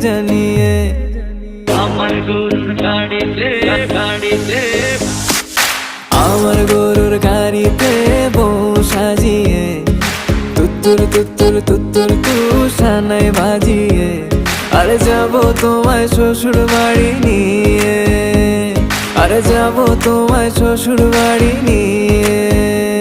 জানিয়ে। আমার গরুর গাড়িতে গাড়িতে আমার গরুর গাড়িতে বউ সাজিয়ে, তুত্তুর তুত্তুর তুত্তুর তুষানায় বাজিয়ে, আরে যাবো তোমায় শ্বশুর বাড়ি নিয়ে, আরে যাবো তোমায় শ্বশুর বাড়ি নিয়ে।